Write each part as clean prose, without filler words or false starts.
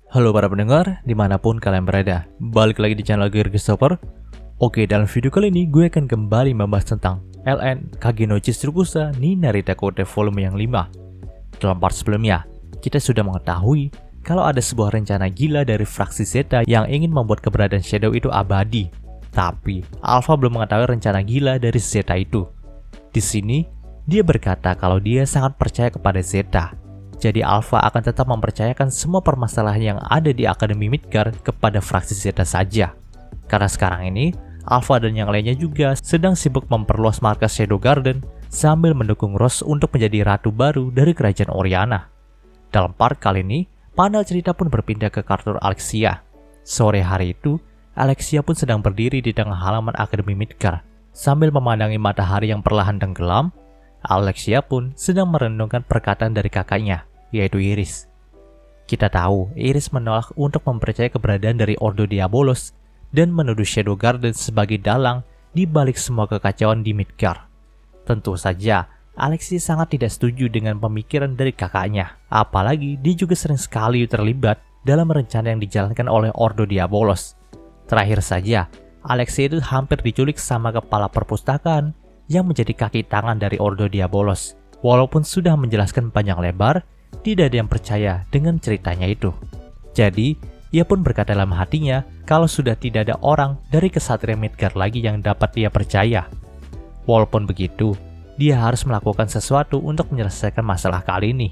Halo para pendengar, dimanapun kalian berada. Balik lagi di channel Geargestopper. Oke, dalam video kali ini gue akan kembali membahas tentang LN Kage no Tsukusa ni Narita Code volume yang 5. Dalam part sebelumnya, kita sudah mengetahui kalau ada sebuah rencana gila dari fraksi Zeta yang ingin membuat keberadaan Shadow itu abadi. Tapi, Alpha belum mengetahui rencana gila dari Zeta itu. Di sini, dia berkata kalau dia sangat percaya kepada Zeta. Jadi Alpha akan tetap mempercayakan semua permasalahan yang ada di Akademi Midgar kepada fraksi Zeta saja. Karena sekarang ini, Alpha dan yang lainnya juga sedang sibuk memperluas markas Shadow Garden sambil mendukung Rose untuk menjadi ratu baru dari kerajaan Oriana. Dalam part kali ini, panel cerita pun berpindah ke karakter Alexia. Sore hari itu, Alexia pun sedang berdiri di tengah halaman Akademi Midgar. Sambil memandangi matahari yang perlahan tenggelam, Alexia pun sedang merenungkan perkataan dari kakaknya, yaitu Iris. Kita tahu, Iris menolak untuk mempercayai keberadaan dari Ordo Diabolos dan menuduh Shadow Garden sebagai dalang di balik semua kekacauan di Midgar. Tentu saja, Alexia sangat tidak setuju dengan pemikiran dari kakaknya, apalagi dia juga sering sekali terlibat dalam rencana yang dijalankan oleh Ordo Diabolos. Terakhir saja, Alexia itu hampir diculik sama kepala perpustakaan yang menjadi kaki tangan dari Ordo Diabolos. Walaupun sudah menjelaskan panjang lebar, tidak ada yang percaya dengan ceritanya itu. Jadi, ia pun berkata dalam hatinya kalau sudah tidak ada orang dari kesatria Midgar lagi yang dapat dia percaya. Walaupun begitu, dia harus melakukan sesuatu untuk menyelesaikan masalah kali ini.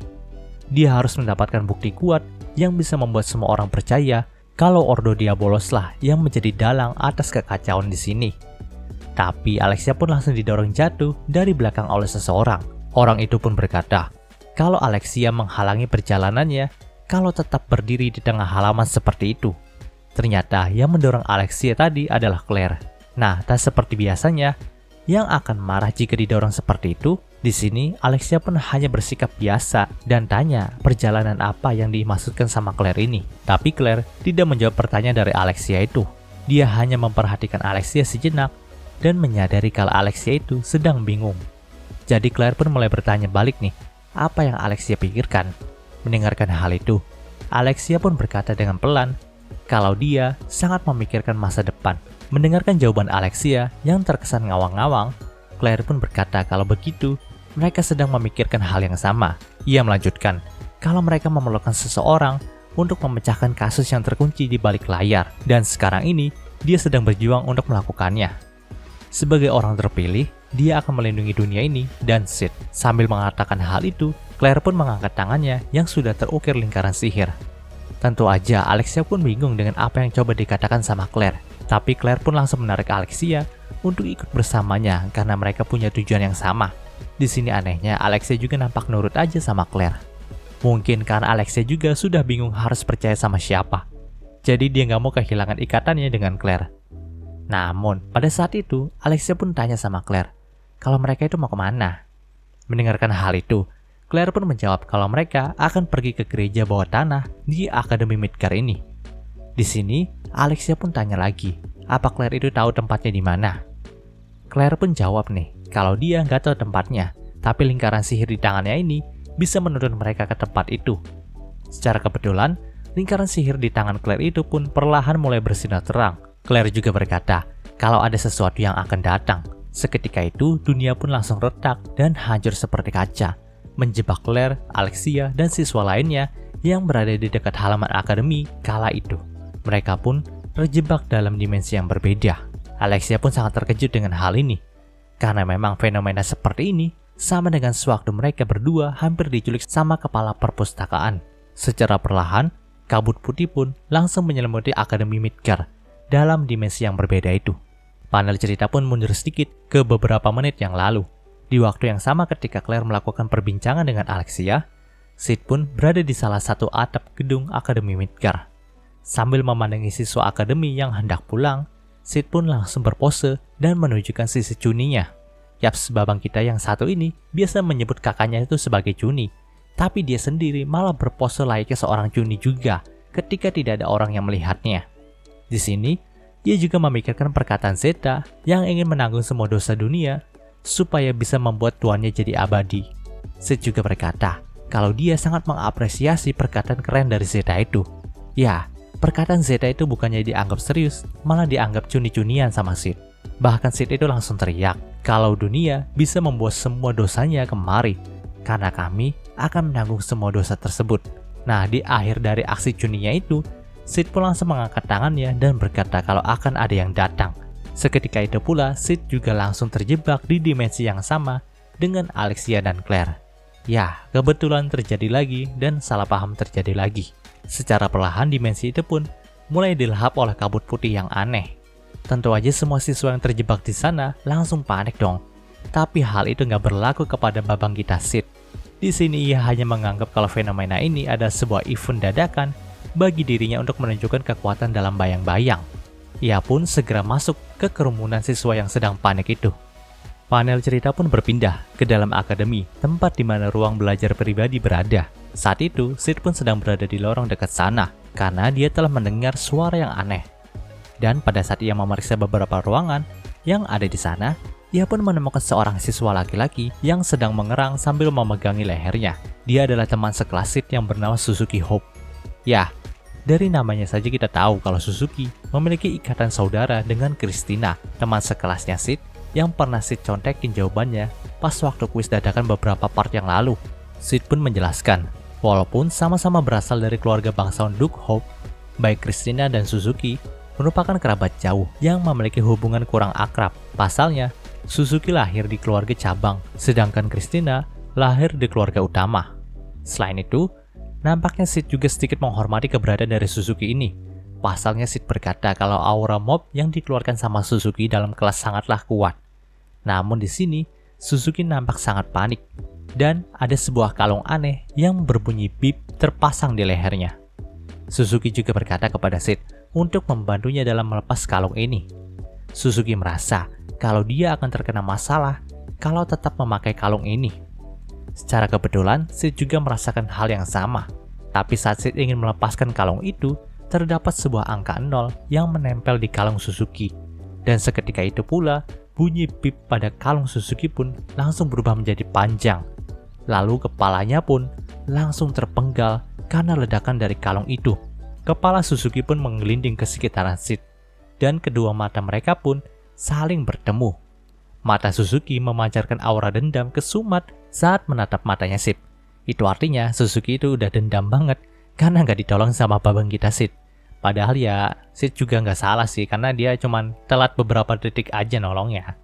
Dia harus mendapatkan bukti kuat yang bisa membuat semua orang percaya kalau Ordo Diabolos lah yang menjadi dalang atas kekacauan di sini. Tapi Alexia pun langsung didorong jatuh dari belakang oleh seseorang. Orang itu pun berkata, kalau Alexia menghalangi perjalanannya, kalau tetap berdiri di tengah halaman seperti itu. Ternyata yang mendorong Alexia tadi adalah Claire. Nah, tak seperti biasanya, yang akan marah jika didorong seperti itu. Di sini, Alexia pun hanya bersikap biasa dan tanya perjalanan apa yang dimaksudkan sama Claire ini. Tapi Claire tidak menjawab pertanyaan dari Alexia itu. Dia hanya memperhatikan Alexia sejenak dan menyadari kalau Alexia itu sedang bingung. Jadi Claire pun mulai bertanya balik nih, apa yang Alexia pikirkan? Mendengarkan hal itu, Alexia pun berkata dengan pelan kalau dia sangat memikirkan masa depan. Mendengarkan jawaban Alexia yang terkesan ngawang-ngawang, Claire pun berkata kalau begitu, mereka sedang memikirkan hal yang sama. Ia melanjutkan, kalau mereka memerlukan seseorang untuk memecahkan kasus yang terkunci di balik layar, dan sekarang ini dia sedang berjuang untuk melakukannya. Sebagai orang terpilih, dia akan melindungi dunia ini dan Sid. Sambil mengatakan hal itu, Claire pun mengangkat tangannya yang sudah terukir lingkaran sihir. Tentu aja Alexia pun bingung dengan apa yang coba dikatakan sama Claire. Tapi Claire pun langsung menarik Alexia untuk ikut bersamanya karena mereka punya tujuan yang sama. Di sini anehnya Alexia juga nampak nurut aja sama Claire. Mungkin karena Alexia juga sudah bingung harus percaya sama siapa. Jadi dia nggak mau kehilangan ikatannya dengan Claire. Namun, pada saat itu, Alexia pun tanya sama Claire, kalau mereka itu mau kemana? Mendengarkan hal itu, Claire pun menjawab kalau mereka akan pergi ke gereja bawah tanah di Akademi Midgar ini. Di sini, Alexia pun tanya lagi, apa Claire itu tahu tempatnya di mana? Claire pun jawab nih, kalau dia nggak tahu tempatnya, tapi lingkaran sihir di tangannya ini bisa menuntun mereka ke tempat itu. Secara kebetulan, lingkaran sihir di tangan Claire itu pun perlahan mulai bersinar terang. Claire juga berkata, kalau ada sesuatu yang akan datang. Seketika itu, dunia pun langsung retak dan hancur seperti kaca, menjebak Claire, Alexia, dan siswa lainnya yang berada di dekat halaman akademi kala itu. Mereka pun terjebak dalam dimensi yang berbeda. Alexia pun sangat terkejut dengan hal ini, karena memang fenomena seperti ini sama dengan sewaktu mereka berdua hampir diculik sama kepala perpustakaan. Secara perlahan, kabut putih pun langsung menyelimuti Akademi Midgar dalam dimensi yang berbeda itu. Panel cerita pun mundur sedikit ke beberapa menit yang lalu. Di waktu yang sama ketika Claire melakukan perbincangan dengan Alexia, Sid pun berada di salah satu atap gedung Akademi Midgar. Sambil memandangi siswa akademi yang hendak pulang, Sid pun langsung berpose dan menunjukkan sisi cuninya. Yaps, babang kita yang satu ini biasa menyebut kakaknya itu sebagai cuni, tapi dia sendiri malah berpose layaknya seorang cuni juga ketika tidak ada orang yang melihatnya. Di sini, dia juga memikirkan perkataan Zeta yang ingin menanggung semua dosa dunia supaya bisa membuat tuannya jadi abadi. Sid juga berkata kalau dia sangat mengapresiasi perkataan keren dari Zeta itu. Ya, perkataan Zeta itu bukannya dianggap serius, malah dianggap cuni-cunian sama Sid. Bahkan Sid itu langsung teriak kalau dunia bisa membuat semua dosanya kemari, karena kami akan menanggung semua dosa tersebut. Nah, di akhir dari aksi cuninya itu, Sid pun langsung mengangkat tangannya dan berkata kalau akan ada yang datang. Seketika itu pula, Sid juga langsung terjebak di dimensi yang sama dengan Alexia dan Claire. Ya, kebetulan terjadi lagi dan salah paham terjadi lagi. Secara perlahan dimensi itu pun mulai dilahap oleh kabut putih yang aneh. Tentu aja semua siswa yang terjebak di sana langsung panik dong. Tapi hal itu nggak berlaku kepada Babangita Sid. Di sini ia hanya menganggap kalau fenomena ini ada sebuah event dadakan bagi dirinya untuk menunjukkan kekuatan dalam bayang-bayang. Ia pun segera masuk ke kerumunan siswa yang sedang panik itu. Panel cerita pun berpindah ke dalam akademi, tempat di mana ruang belajar pribadi berada. Saat itu, Sid pun sedang berada di lorong dekat sana, karena dia telah mendengar suara yang aneh. Dan pada saat ia memeriksa beberapa ruangan yang ada di sana, ia pun menemukan seorang siswa laki-laki yang sedang mengerang sambil memegangi lehernya. Dia adalah teman sekelas Sid yang bernama Suzuki Hope. Ya, dari namanya saja kita tahu kalau Suzuki memiliki ikatan saudara dengan Christina, teman sekelasnya Sid, yang pernah Sid contekin jawabannya pas waktu kuis dadakan beberapa part yang lalu. Sid pun menjelaskan, walaupun sama-sama berasal dari keluarga bangsawan Duke Hope, baik Christina dan Suzuki merupakan kerabat jauh yang memiliki hubungan kurang akrab. Pasalnya, Suzuki lahir di keluarga cabang, sedangkan Christina lahir di keluarga utama. Selain itu, nampaknya Sid juga sedikit menghormati keberadaan dari Suzuki ini. Pasalnya Sid berkata kalau aura mob yang dikeluarkan sama Suzuki dalam kelas sangatlah kuat. Namun di sini, Suzuki nampak sangat panik, dan ada sebuah kalung aneh yang berbunyi bip terpasang di lehernya. Suzuki juga berkata kepada Sid untuk membantunya dalam melepas kalung ini. Suzuki merasa kalau dia akan terkena masalah kalau tetap memakai kalung ini. Secara kebetulan, Sid juga merasakan hal yang sama. Tapi saat Sid ingin melepaskan kalung itu, terdapat sebuah angka 0 yang menempel di kalung Suzuki. Dan seketika itu pula, bunyi bip pada kalung Suzuki pun langsung berubah menjadi panjang. Lalu kepalanya pun langsung terpenggal karena ledakan dari kalung itu. Kepala Suzuki pun menggelinding ke sekitaran Sid, dan kedua mata mereka pun saling bertemu. Mata Suzuki memancarkan aura dendam kesumat saat menatap matanya Sid. Itu artinya Suzuki itu udah dendam banget karena nggak ditolong sama Babangita Sid. Padahal ya Sid juga nggak salah sih, karena dia cuman telat beberapa detik aja nolongnya.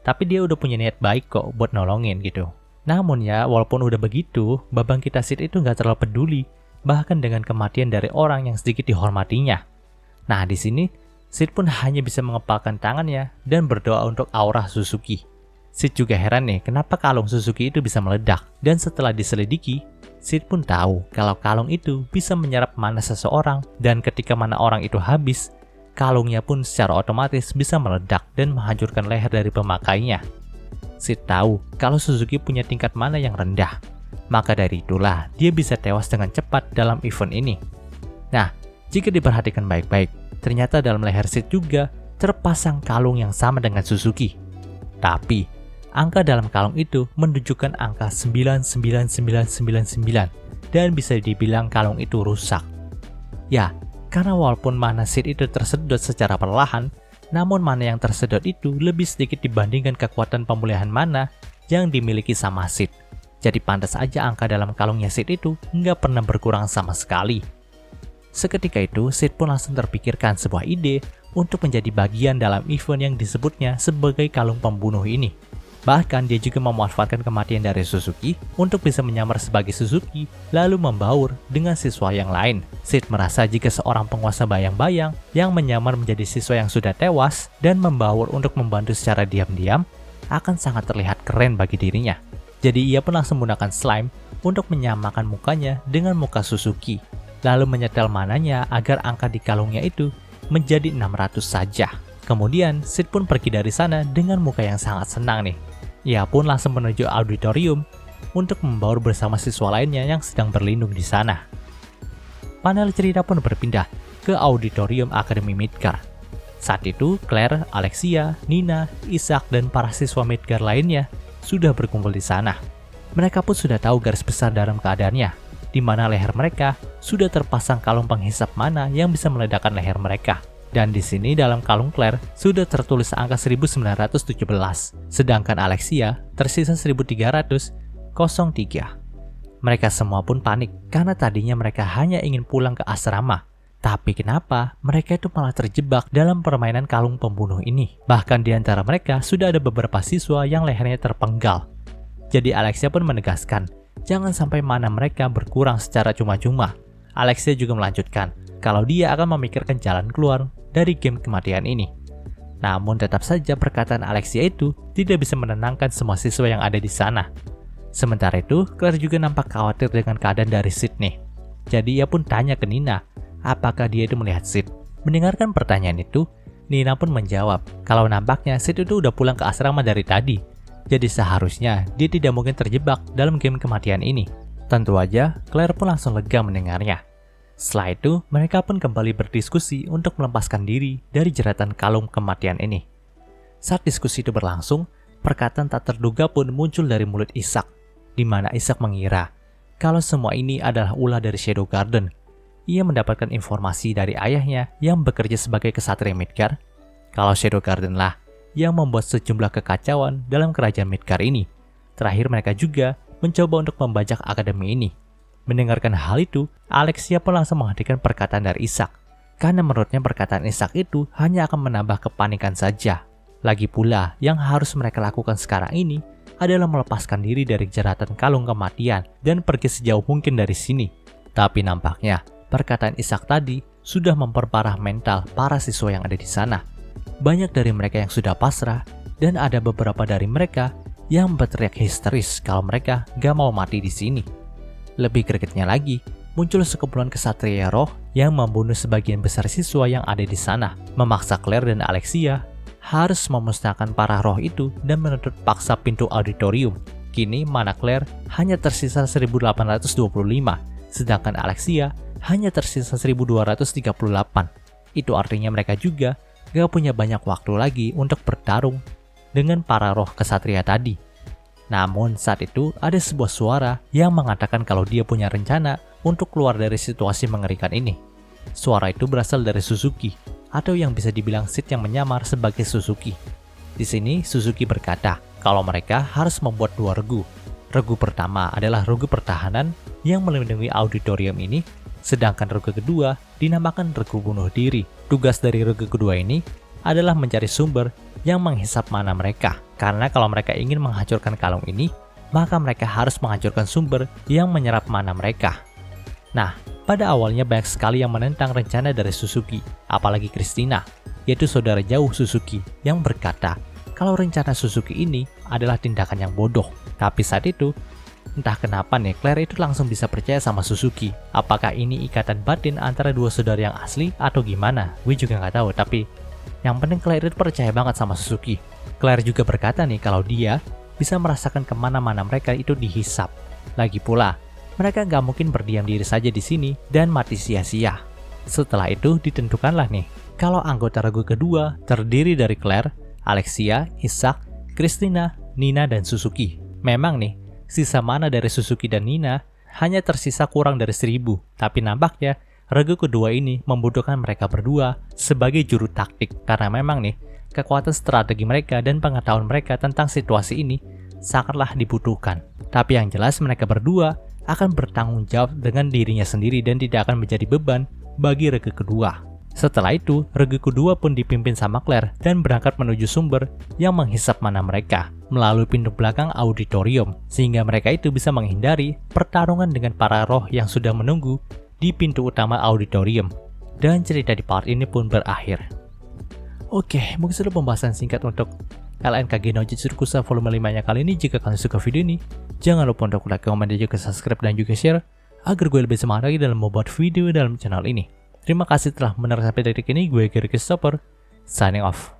Tapi dia udah punya niat baik kok buat nolongin gitu. Namun ya, walaupun udah begitu, Babangita Sid itu nggak terlalu peduli, bahkan dengan kematian dari orang yang sedikit dihormatinya. Nah di sini, Sid pun hanya bisa mengepalkan tangannya dan berdoa untuk aura Suzuki. Sid juga heran nih, kenapa kalung Suzuki itu bisa meledak. Dan setelah diselidiki, Sid pun tahu kalau kalung itu bisa menyerap mana seseorang, dan ketika mana orang itu habis, kalungnya pun secara otomatis bisa meledak dan menghancurkan leher dari pemakainya. Sid tahu kalau Suzuki punya tingkat mana yang rendah, maka dari itulah dia bisa tewas dengan cepat dalam event ini. Nah, jika diperhatikan baik-baik, ternyata dalam leher Sid juga terpasang kalung yang sama dengan Suzuki. Tapi, angka dalam kalung itu menunjukkan angka 99999 dan bisa dibilang kalung itu rusak. Ya, karena walaupun mana Sid itu tersedot secara perlahan, namun mana yang tersedot itu lebih sedikit dibandingkan kekuatan pemulihan mana yang dimiliki sama Sid. Jadi pantas aja angka dalam kalungnya Sid itu nggak pernah berkurang sama sekali. Seketika itu, Sid pun langsung terpikirkan sebuah ide untuk menjadi bagian dalam event yang disebutnya sebagai kalung pembunuh ini. Bahkan dia juga memanfaatkan kematian dari Suzuki untuk bisa menyamar sebagai Suzuki lalu membaur dengan siswa yang lain. Sid merasa jika seorang penguasa bayang-bayang yang menyamar menjadi siswa yang sudah tewas dan membaur untuk membantu secara diam-diam akan sangat terlihat keren bagi dirinya. Jadi ia pun langsung menggunakan slime untuk menyamakan mukanya dengan muka Suzuki, lalu menyetel mananya agar angka di kalungnya itu menjadi 600 saja. Kemudian Sid pun pergi dari sana dengan muka yang sangat senang nih. Ia pun langsung menuju auditorium untuk membaur bersama siswa lainnya yang sedang berlindung di sana. Panel cerita pun berpindah ke auditorium Akademi Midgar. Saat itu Claire, Alexia, Nina, Isaac, dan para siswa Midgar lainnya sudah berkumpul di sana. Mereka pun sudah tahu garis besar dalam keadaannya. di mana leher mereka sudah terpasang kalung penghisap mana yang bisa meledakkan leher mereka. Dan di sini dalam kalung Claire sudah tertulis angka 1917, sedangkan Alexia tersisa 1303. Mereka semua pun panik karena tadinya mereka hanya ingin pulang ke asrama. Tapi kenapa mereka itu malah terjebak dalam permainan kalung pembunuh ini? Bahkan di antara mereka sudah ada beberapa siswa yang lehernya terpenggal. Jadi Alexia pun menegaskan, jangan sampai mana mereka berkurang secara cuma-cuma. Alexia juga melanjutkan, kalau dia akan memikirkan jalan keluar dari game kematian ini. Namun tetap saja perkataan Alexia itu tidak bisa menenangkan semua siswa yang ada di sana. Sementara itu, Claire juga nampak khawatir dengan keadaan dari Sydney. Jadi ia pun tanya ke Nina, apakah dia itu melihat Sid. Mendengarkan pertanyaan itu, Nina pun menjawab, kalau nampaknya Sid itu udah pulang ke asrama dari tadi. Jadi seharusnya dia tidak mungkin terjebak dalam game kematian ini. Tentu aja, Claire pun langsung lega mendengarnya. Setelah itu, mereka pun kembali berdiskusi untuk melepaskan diri dari jeratan kalung kematian ini. Saat diskusi itu berlangsung, perkataan tak terduga pun muncul dari mulut Isaac, di mana Isaac mengira kalau semua ini adalah ulah dari Shadow Garden. Ia mendapatkan informasi dari ayahnya yang bekerja sebagai kesatria Midgar, kalau Shadow Garden lah yang membuat sejumlah kekacauan dalam kerajaan Midgar ini. Terakhir mereka juga mencoba untuk membajak akademi ini. Mendengarkan hal itu, Alexia pun langsung menghentikan perkataan dari Isaac, karena menurutnya perkataan Isaac itu hanya akan menambah kepanikan saja. Lagi pula, yang harus mereka lakukan sekarang ini adalah melepaskan diri dari jeratan kalung kematian dan pergi sejauh mungkin dari sini. Tapi nampaknya, perkataan Isaac tadi sudah memperparah mental para siswa yang ada di sana. Banyak dari mereka yang sudah pasrah, dan ada beberapa dari mereka yang berteriak histeris kalau mereka gak mau mati di sini. Lebih gregetnya lagi, muncul sekumpulan kesatria roh yang membunuh sebagian besar siswa yang ada di sana, memaksa Claire dan Alexia harus memusnahkan para roh itu dan menutup paksa pintu auditorium. Kini mana Claire hanya tersisa 1825, sedangkan Alexia hanya tersisa 1238. Itu artinya mereka juga gak punya banyak waktu lagi untuk bertarung dengan para roh kesatria tadi. Namun saat itu ada sebuah suara yang mengatakan kalau dia punya rencana untuk keluar dari situasi mengerikan ini. Suara itu berasal dari Suzuki, atau yang bisa dibilang Sid yang menyamar sebagai Suzuki. Di sini Suzuki berkata kalau mereka harus membuat dua regu. Regu pertama adalah regu pertahanan yang melindungi auditorium ini, sedangkan regu kedua dinamakan regu bunuh diri. Tugas dari regu kedua ini adalah mencari sumber yang menghisap mana mereka. Karena kalau mereka ingin menghancurkan kalung ini, maka mereka harus menghancurkan sumber yang menyerap mana mereka. Nah, pada awalnya banyak sekali yang menentang rencana dari Suzuki, apalagi Christina, yaitu saudara jauh Suzuki, yang berkata kalau rencana Suzuki ini adalah tindakan yang bodoh. Tapi saat itu, entah kenapa nih Claire itu langsung bisa percaya sama Suzuki. Apakah ini ikatan batin antara dua saudara yang asli atau gimana? Gue juga nggak tahu, tapi yang penting Claire itu percaya banget sama Suzuki. Claire juga berkata nih kalau dia bisa merasakan kemana-mana mereka itu dihisap. Lagi pula, mereka nggak mungkin berdiam diri saja di sini dan mati sia-sia. Setelah itu ditentukanlah nih kalau anggota regu kedua terdiri dari Claire, Alexia, Isaac, Christina, Nina, dan Suzuki. Memang nih, sisa mana dari Suzuki dan Nina hanya tersisa kurang dari 1000, tapi nampaknya regu kedua ini membutuhkan mereka berdua sebagai juru taktik karena memang nih kekuatan strategi mereka dan pengetahuan mereka tentang situasi ini sangatlah dibutuhkan. Tapi yang jelas mereka berdua akan bertanggung jawab dengan dirinya sendiri dan tidak akan menjadi beban bagi regu kedua. Setelah itu, regu kedua pun dipimpin sama Claire dan berangkat menuju sumber yang menghisap mana mereka melalui pintu belakang auditorium, sehingga mereka itu bisa menghindari pertarungan dengan para roh yang sudah menunggu di pintu utama auditorium. Dan cerita di part ini pun berakhir. Oke, mungkin sudah pembahasan singkat untuk LNKG no Jutsu volume 5-nya kali ini. Jika kalian suka video ini, jangan lupa untuk like, komen, dan juga subscribe dan juga share agar gue lebih semangat lagi dalam membuat video dalam channel ini. Terima kasih telah menonton sampai detik ini. Gue Gary Christopher, signing off.